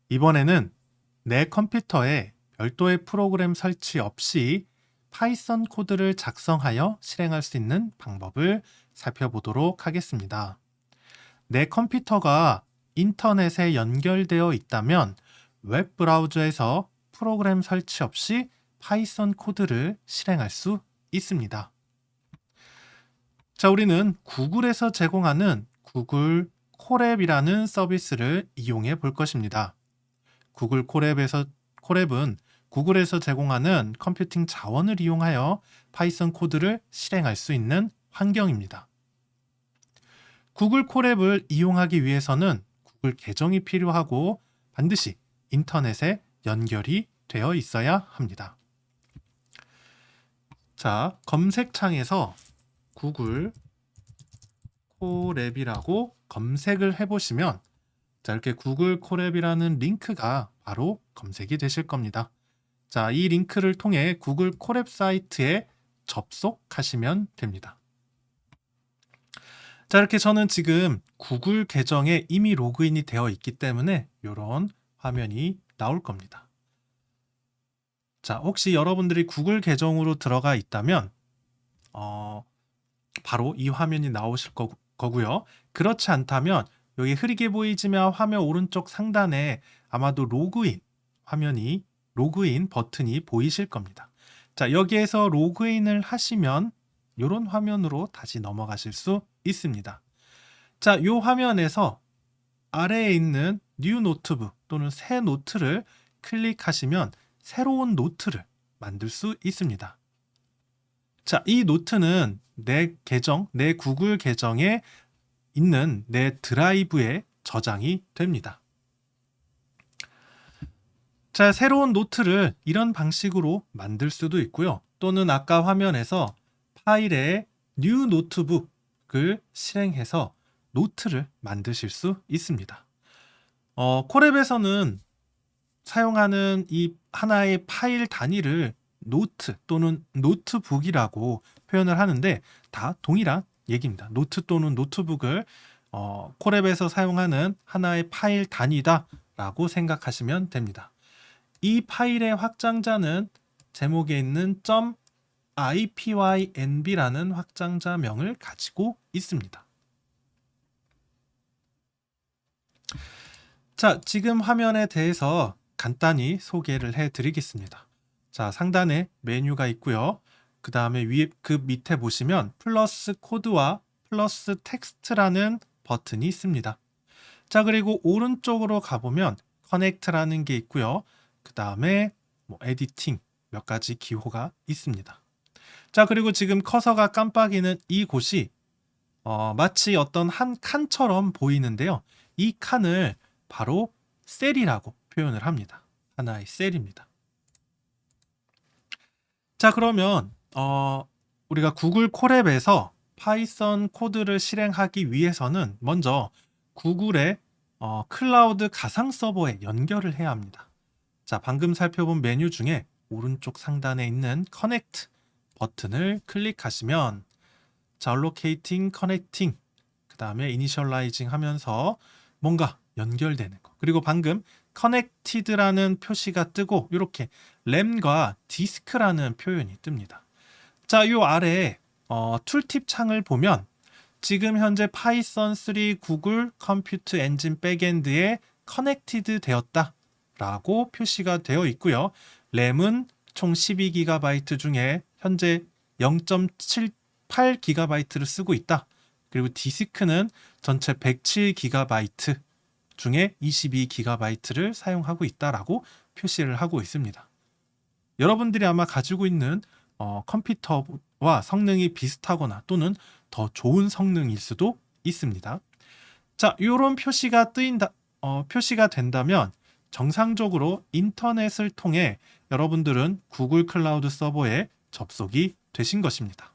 이번에는 내 컴퓨터에 별도의 프로그램 설치 없이 파이썬 코드를 작성하여 실행할 수 있는 방법을 살펴보도록 하겠습니다. 내 컴퓨터가 인터넷에 연결되어 있다면 웹 브라우저에서 프로그램 설치 없이 파이썬 코드를 실행할 수 있습니다. 자, 우리는 구글에서 제공하는 구글 콜앱이라는 서비스를 이용해 볼 것입니다. 구글 콜앱은 구글에서 제공하는 컴퓨팅 자원을 이용하여 파이썬 코드를 실행할 수 있는 환경입니다. 구글 콜앱을 이용하기 위해서는 구글 계정이 필요하고 반드시 인터넷에 연결이 되어 있어야 합니다. 자, 검색창에서 구글 콜앱이라고 검색을 해보시면 자, 이렇게 구글 콜앱이라는 링크가 바로 검색이 되실 겁니다. 자, 이 링크를 통해 구글 콜앱 사이트에 접속하시면 됩니다. 자, 이렇게 저는 지금 구글 계정에 이미 로그인이 되어 있기 때문에 이런 화면이 나올 겁니다. 자, 혹시 여러분들이 구글 계정으로 들어가 있다면 바로 이 화면이 나오실 거고요. 그렇지 않다면 여기 흐리게 보이지만 화면 오른쪽 상단에 아마도 로그인 버튼이 보이실 겁니다. 자, 여기에서 로그인을 하시면 이런 화면으로 다시 넘어가실 수 있습니다. 자, 이 화면에서 아래에 있는 뉴 노트북 또는 새 노트를 클릭하시면 새로운 노트를 만들 수 있습니다. 자, 이 노트는 내 구글 계정에 있는 내 드라이브에 저장이 됩니다. 자, 새로운 노트를 이런 방식으로 만들 수도 있고요. 또는 아까 화면에서 파일에 뉴 노트북을 실행해서 노트를 만드실 수 있습니다. 콜앱에서는 사용하는 이 하나의 파일 단위를 노트 또는 노트북이라고 표현을 하는데 다 동일한 얘기입니다. 노트 또는 노트북을 콜앱에서 사용하는 하나의 파일 단위다라고 생각하시면 됩니다. 이 파일의 확장자는 제목에 있는 .ipynb라는 확장자명을 가지고 있습니다. 자, 지금 화면에 대해서 간단히 소개를 해드리겠습니다. 자, 상단에 메뉴가 있고요. 그 다음에 그 밑에 보시면 플러스 코드와 플러스 텍스트라는 버튼이 있습니다. 자, 그리고 오른쪽으로 가보면 커넥트라는 게 있고요. 그 다음에 에디팅 몇 가지 기호가 있습니다. 자, 그리고 지금 커서가 깜빡이는 이곳이 마치 어떤 한 칸처럼 보이는데요. 이 칸을 바로 셀이라고 표현을 합니다. 하나의 셀입니다. 자, 그러면 우리가 구글 콜앱에서 파이썬 코드를 실행하기 위해서는 먼저 구글의 클라우드 가상 서버에 연결을 해야 합니다. 자, 방금 살펴본 메뉴 중에 오른쪽 상단에 있는 커넥트 버튼을 클릭하시면 자, allocating, connecting, 그 다음에 initializing 하면서 뭔가 연결되는 거. 그리고 방금 connected라는 표시가 뜨고 이렇게 램과 디스크라는 표현이 뜹니다. 자, 요 아래에 툴팁 창을 보면 지금 현재 파이썬 3 구글 컴퓨트 엔진 백엔드에 커넥티드 되었다 라고 표시가 되어 있고요. 램은 총 12GB 중에 현재 0.78GB를 쓰고 있다. 그리고 디스크는 전체 107GB 중에 22GB를 사용하고 있다라고 표시를 하고 있습니다. 여러분들이 아마 가지고 있는 컴퓨터와 성능이 비슷하거나 또는 더 좋은 성능일 수도 있습니다. 자, 이런 표시가 표시가 된다면 정상적으로 인터넷을 통해 여러분들은 구글 클라우드 서버에 접속이 되신 것입니다.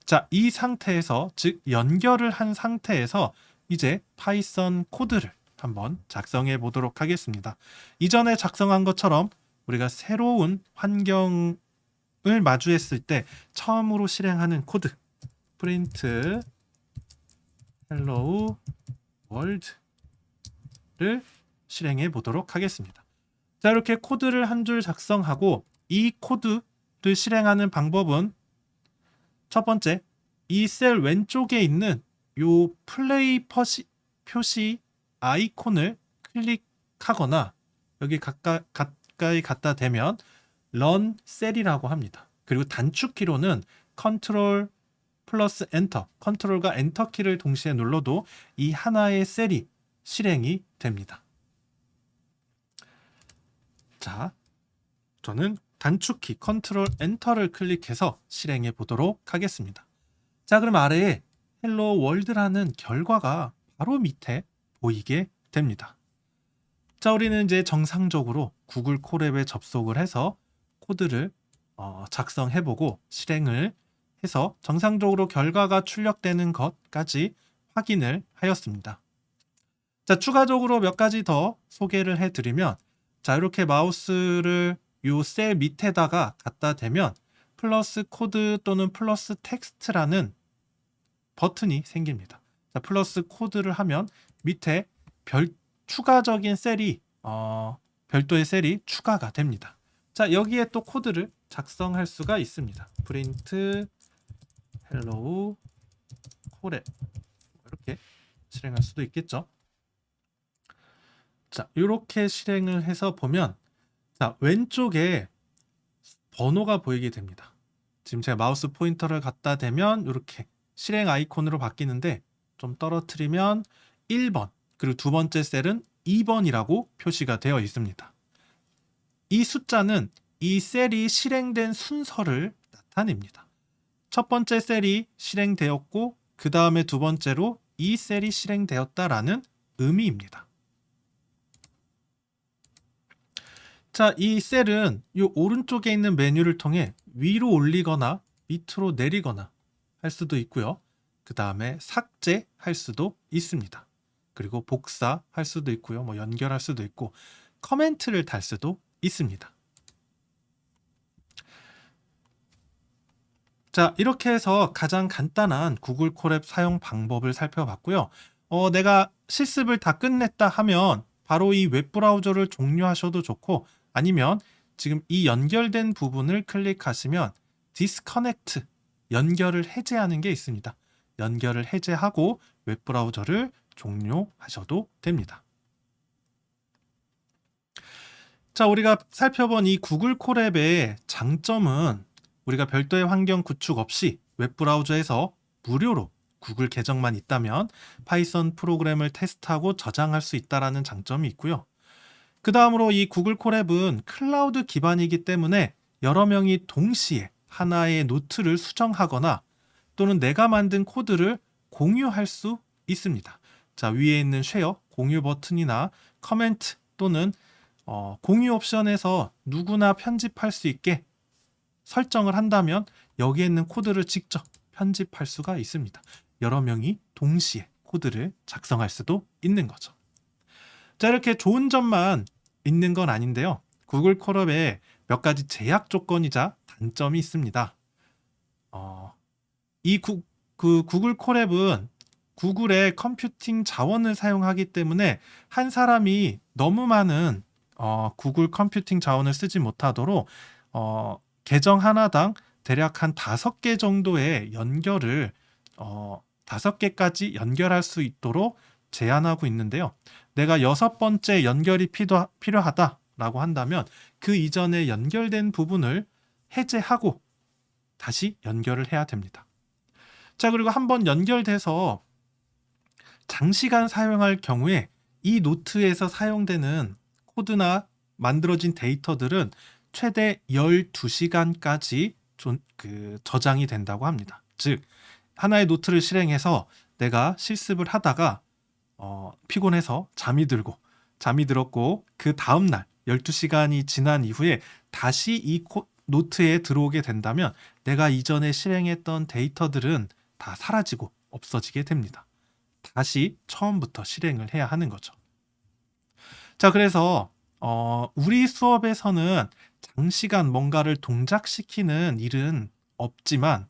자, 이 상태에서 즉 연결을 한 상태에서 이제 파이썬 코드를 한번 작성해 보도록 하겠습니다. 이전에 작성한 것처럼 우리가 새로운 환경을 마주했을 때 처음으로 실행하는 코드 print hello world를 실행해 보도록 하겠습니다. 자, 이렇게 코드를 한 줄 작성하고 이 코드를 실행하는 방법은 첫 번째, 이 셀 왼쪽에 있는 요 플레이 표시 아이콘을 클릭하거나 여기 가까이 갖다 대면 run 셀이라고 합니다. 그리고 단축키로는 컨트롤 플러스 엔터, 컨트롤과 엔터 키를 동시에 눌러도 이 하나의 셀이 실행이 됩니다. 자, 저는 단축키 컨트롤 엔터를 클릭해서 실행해 보도록 하겠습니다. 자, 그럼 아래에 헬로 월드라는 결과가 바로 밑에 보이게 됩니다. 자, 우리는 이제 정상적으로 구글 콜앱에 접속을 해서 코드를 작성해보고 실행을 해서 정상적으로 결과가 출력되는 것까지 확인을 하였습니다. 자, 추가적으로 몇 가지 더 소개를 해드리면, 자, 이렇게 마우스를 요 셀 밑에다가 갖다 대면 플러스 코드 또는 플러스 텍스트라는 버튼이 생깁니다. 자, 플러스 코드를 하면 밑에 추가적인 셀이 별도의 셀이 추가가 됩니다. 자, 여기에 또 코드를 작성할 수가 있습니다. print hello 콜앱 이렇게 실행할 수도 있겠죠. 자, 이렇게 실행을 해서 보면, 자, 왼쪽에 번호가 보이게 됩니다. 지금 제가 마우스 포인터를 갖다 대면 이렇게 실행 아이콘으로 바뀌는데, 좀 떨어뜨리면 1번, 그리고 두 번째 셀은 2번이라고 표시가 되어 있습니다. 이 숫자는 이 셀이 실행된 순서를 나타냅니다. 첫 번째 셀이 실행되었고 그 다음에 두 번째로 이 셀이 실행되었다라는 의미입니다. 자, 이 셀은 이 오른쪽에 있는 메뉴를 통해 위로 올리거나 밑으로 내리거나 할 수도 있고요. 그 다음에 삭제할 수도 있습니다. 그리고 복사할 수도 있고요. 뭐 연결할 수도 있고 커멘트를 달 수도 있습니다. 자, 이렇게 해서 가장 간단한 구글 콜앱 사용 방법을 살펴봤고요. 내가 실습을 다 끝냈다 하면 바로 이 웹브라우저를 종료하셔도 좋고, 아니면 지금 이 연결된 부분을 클릭하시면 디스커넥트, 연결을 해제하는 게 있습니다. 연결을 해제하고 웹브라우저를 종료하셔도 됩니다. 자, 우리가 살펴본 이 구글 콜앱의 장점은 우리가 별도의 환경 구축 없이 웹브라우저에서 무료로 구글 계정만 있다면 파이썬 프로그램을 테스트하고 저장할 수 있다는 장점이 있고요. 그 다음으로 이 구글 콜앱은 클라우드 기반이기 때문에 여러 명이 동시에 하나의 노트를 수정하거나 또는 내가 만든 코드를 공유할 수 있습니다. 자, 위에 있는 쉐어, 공유 버튼이나 커멘트 또는 공유 옵션에서 누구나 편집할 수 있게 설정을 한다면 여기에 있는 코드를 직접 편집할 수가 있습니다. 여러 명이 동시에 코드를 작성할 수도 있는 거죠. 자, 이렇게 좋은 점만 있는 건 아닌데요. 구글 콜앱에 몇 가지 제약 조건이자 단점이 있습니다. 구글 콜앱은 구글의 컴퓨팅 자원을 사용하기 때문에 한 사람이 너무 많은 구글 컴퓨팅 자원을 쓰지 못하도록 계정 하나당 대략 한 5개 정도의 연결을 5개까지 연결할 수 있도록 제한하고 있는데요. 내가 6번째 연결이 필요하다라고 한다면 그 이전에 연결된 부분을 해제하고 다시 연결을 해야 됩니다. 자, 그리고 한번 연결돼서 장시간 사용할 경우에 이 노트에서 사용되는 코드나 만들어진 데이터들은 최대 12시간까지 저장이 된다고 합니다. 즉, 하나의 노트를 실행해서 내가 실습을 하다가 피곤해서 잠이 들었고 그 다음날 12시간이 지난 이후에 다시 이 노트에 들어오게 된다면 내가 이전에 실행했던 데이터들은 다 사라지고 없어지게 됩니다. 다시 처음부터 실행을 해야 하는 거죠. 자, 그래서 우리 수업에서는 장시간 뭔가를 동작시키는 일은 없지만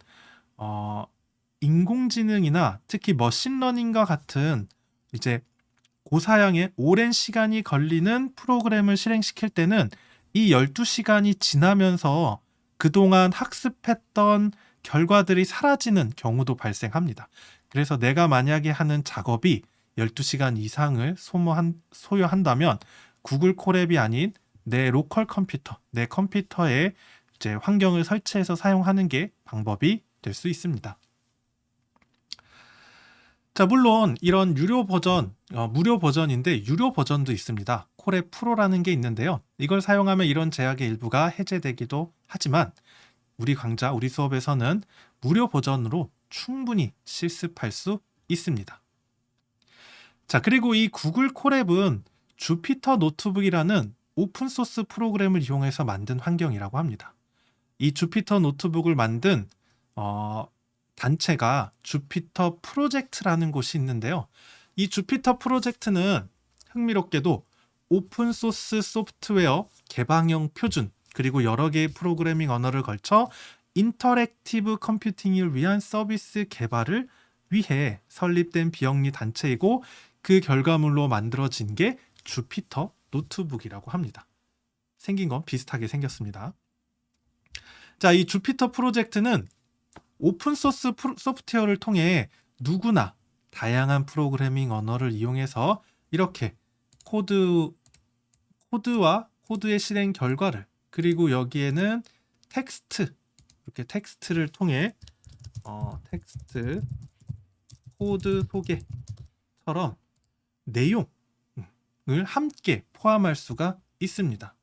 인공지능이나 특히 머신러닝과 같은 이제 고사양에 오랜 시간이 걸리는 프로그램을 실행시킬 때는 이 12시간이 지나면서 그동안 학습했던 결과들이 사라지는 경우도 발생합니다. 그래서 내가 만약에 하는 작업이 12시간 이상을 소요한다면 구글 콜앱이 아닌 내 로컬 컴퓨터, 내 컴퓨터에 이제 환경을 설치해서 사용하는 게 방법이 될 수 있습니다. 자, 물론 이런 유료 버전, 무료 버전인데 유료 버전도 있습니다. 콜앱 프로라는 게 있는데요. 이걸 사용하면 이런 제약의 일부가 해제되기도 하지만 우리 수업에서는 무료 버전으로 충분히 실습할 수 있습니다. 자, 그리고 이 구글 콜앱은 주피터 노트북이라는 오픈소스 프로그램을 이용해서 만든 환경이라고 합니다. 이 주피터 노트북을 만든 단체가 주피터 프로젝트라는 곳이 있는데요. 이 주피터 프로젝트는 흥미롭게도 오픈소스 소프트웨어 개방형 표준 그리고 여러 개의 프로그래밍 언어를 걸쳐 인터랙티브 컴퓨팅을 위한 서비스 개발을 위해 설립된 비영리 단체이고 그 결과물로 만들어진 게 주피터 노트북이라고 합니다. 생긴 건 비슷하게 생겼습니다. 자, 이 주피터 프로젝트는 오픈소스 소프트웨어를 통해 누구나 다양한 프로그래밍 언어를 이용해서 이렇게 코드와 코드의 실행 결과를 그리고 여기에는 이렇게 텍스트를 통해 텍스트, 코드 소개처럼 내용을 함께 포함할 수가 있습니다.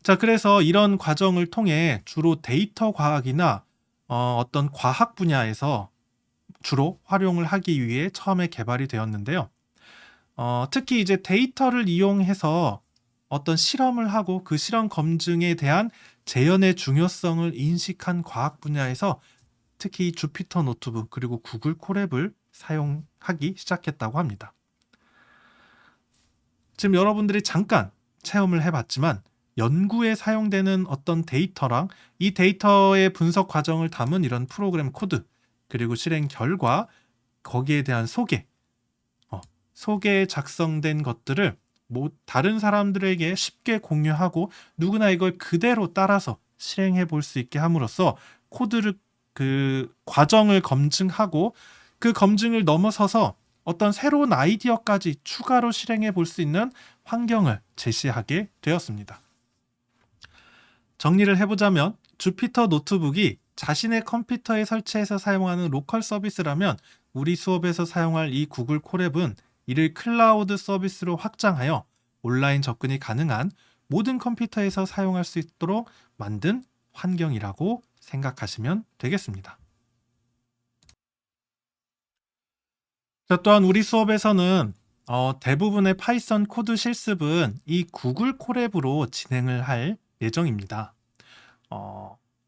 자, 그래서 이런 과정을 통해 주로 데이터 과학이나 어떤 과학 분야에서 주로 활용을 하기 위해 처음에 개발이 되었는데요. 특히 이제 데이터를 이용해서 어떤 실험을 하고 그 실험 검증에 대한 재현의 중요성을 인식한 과학 분야에서 특히 주피터 노트북 그리고 구글 콜앱을 사용하기 시작했다고 합니다. 지금 여러분들이 잠깐 체험을 해봤지만 연구에 사용되는 어떤 데이터랑 이 데이터의 분석 과정을 담은 이런 프로그램 코드 그리고 실행 결과 거기에 대한 소개에 작성된 것들을 다른 사람들에게 쉽게 공유하고 누구나 이걸 그대로 따라서 실행해 볼 수 있게 함으로써 코드를 그 과정을 검증하고 그 검증을 넘어서서 어떤 새로운 아이디어까지 추가로 실행해 볼 수 있는 환경을 제시하게 되었습니다. 정리를 해보자면 주피터 노트북이 자신의 컴퓨터에 설치해서 사용하는 로컬 서비스라면 우리 수업에서 사용할 이 구글 콜앱은 이를 클라우드 서비스로 확장하여 온라인 접근이 가능한 모든 컴퓨터에서 사용할 수 있도록 만든 환경이라고 생각하시면 되겠습니다. 자, 또한 우리 수업에서는 대부분의 파이썬 코드 실습은 이 구글 콜앱으로 진행을 할 예정입니다.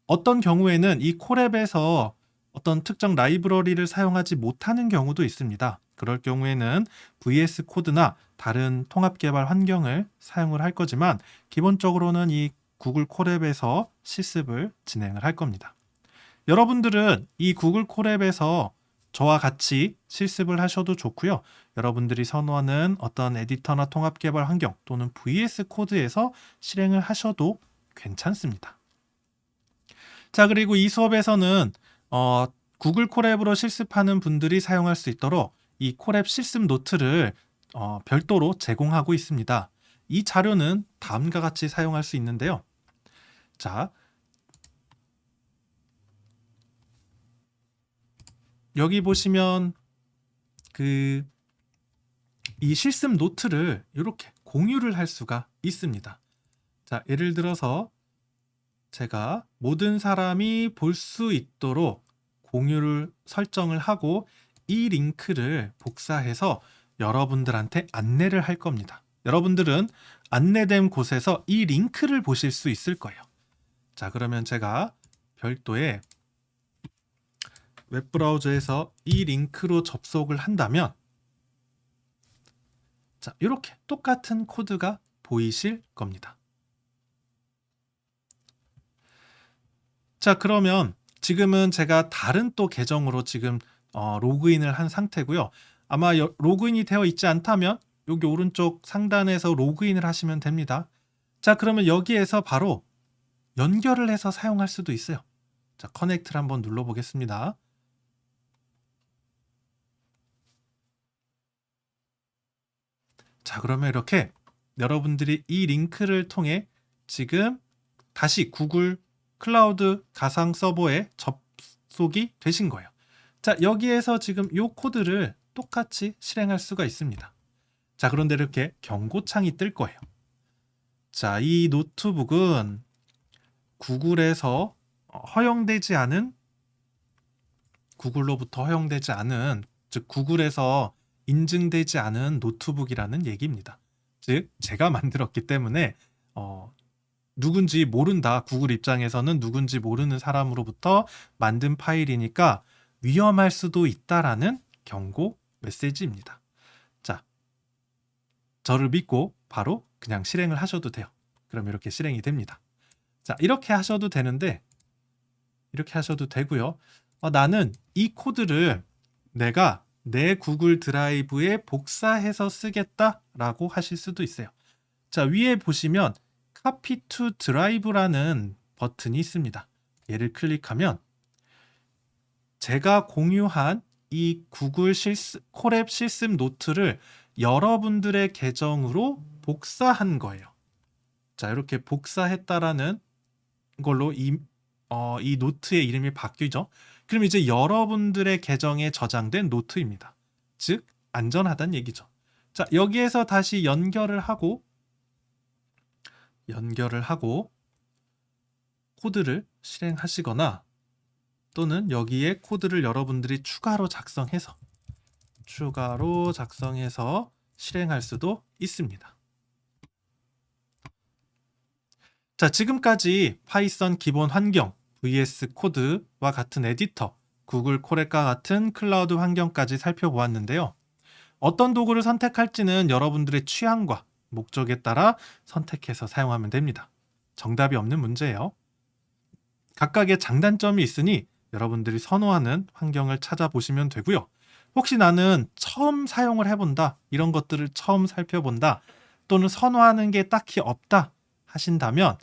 어떤 경우에는 이 콜앱에서 어떤 특정 라이브러리를 사용하지 못하는 경우도 있습니다. 그럴 경우에는 VS 코드나 다른 통합 개발 환경을 사용을 할 거지만 기본적으로는 이 구글 콜앱에서 실습을 진행을 할 겁니다. 여러분들은 이 구글 콜앱에서 저와 같이 실습을 하셔도 좋고요. 여러분들이 선호하는 어떤 에디터나 통합 개발 환경 또는 VS 코드에서 실행을 하셔도 괜찮습니다. 자, 그리고 이 수업에서는 구글 콜앱으로 실습하는 분들이 사용할 수 있도록 이 콜앱 실습 노트를 별도로 제공하고 있습니다. 이 자료는 다음과 같이 사용할 수 있는데요. 자, 여기 보시면 이 실습 노트를 이렇게 공유를 할 수가 있습니다. 자, 예를 들어서 제가 모든 사람이 볼 수 있도록 공유를 설정을 하고 이 링크를 복사해서 여러분들한테 안내를 할 겁니다. 여러분들은 안내된 곳에서 이 링크를 보실 수 있을 거예요. 자, 그러면 제가 별도의 웹브라우저에서 이 링크로 접속을 한다면 자, 이렇게 똑같은 코드가 보이실 겁니다. 자, 그러면 지금은 제가 다른 또 계정으로 지금 로그인을 한 상태고요. 아마 로그인이 되어 있지 않다면 여기 오른쪽 상단에서 로그인을 하시면 됩니다. 자, 그러면 여기에서 바로 연결을 해서 사용할 수도 있어요. 자, 커넥트를 한번 눌러보겠습니다. 자, 그러면 이렇게 여러분들이 이 링크를 통해 지금 다시 구글 클라우드 가상 서버에 접속이 되신 거예요. 자, 여기에서 지금 이 코드를 똑같이 실행할 수가 있습니다. 자, 그런데 이렇게 경고창이 뜰 거예요. 자, 이 노트북은 구글에서 허용되지 않은, 구글로부터 허용되지 않은, 즉 구글에서 인증되지 않은 노트북이라는 얘기입니다. 즉 제가 만들었기 때문에 누군지 모른다. 구글 입장에서는 누군지 모르는 사람으로부터 만든 파일이니까 위험할 수도 있다라는 경고 메시지입니다. 자, 저를 믿고 바로 그냥 실행을 하셔도 돼요. 그럼 이렇게 실행이 됩니다. 자, 이렇게 하셔도 되는데, 이렇게 하셔도 되고요. 나는 이 코드를 내가 내 구글 드라이브에 복사해서 쓰겠다라고 하실 수도 있어요. 자, 위에 보시면 Copy to Drive라는 버튼이 있습니다. 얘를 클릭하면 제가 공유한 이 구글 콜앱 실습 노트를 여러분들의 계정으로 복사한 거예요. 자, 이렇게 복사했다라는 걸로 이 노트의 이름이 바뀌죠. 그럼 이제 여러분들의 계정에 저장된 노트입니다. 즉 안전하다는 얘기죠. 자, 여기에서 다시 연결을 하고 코드를 실행하시거나 또는 여기에 코드를 여러분들이 추가로 작성해서 실행할 수도 있습니다. 자, 지금까지 파이썬 기본 환경, VS 코드와 같은 에디터, 구글 콜앱과 같은 클라우드 환경까지 살펴보았는데요. 어떤 도구를 선택할지는 여러분들의 취향과 목적에 따라 선택해서 사용하면 됩니다. 정답이 없는 문제예요. 각각의 장단점이 있으니 여러분들이 선호하는 환경을 찾아보시면 되고요. 혹시 나는 처음 사용을 해본다, 이런 것들을 처음 살펴본다, 또는 선호하는 게 딱히 없다 하신다면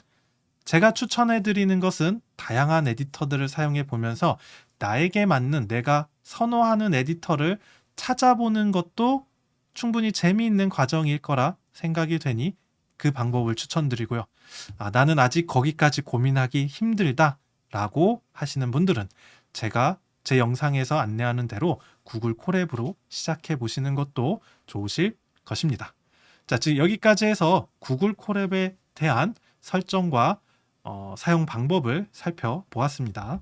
제가 추천해드리는 것은 다양한 에디터들을 사용해 보면서 나에게 맞는, 내가 선호하는 에디터를 찾아보는 것도 충분히 재미있는 과정일 거라 생각이 되니 그 방법을 추천드리고요. 나는 아직 거기까지 고민하기 힘들다 라고 하시는 분들은 제가 제 영상에서 안내하는 대로 구글 콜앱으로 시작해 보시는 것도 좋으실 것입니다. 자, 지금 여기까지 해서 구글 콜앱에 대한 설정과 사용 방법을 살펴보았습니다.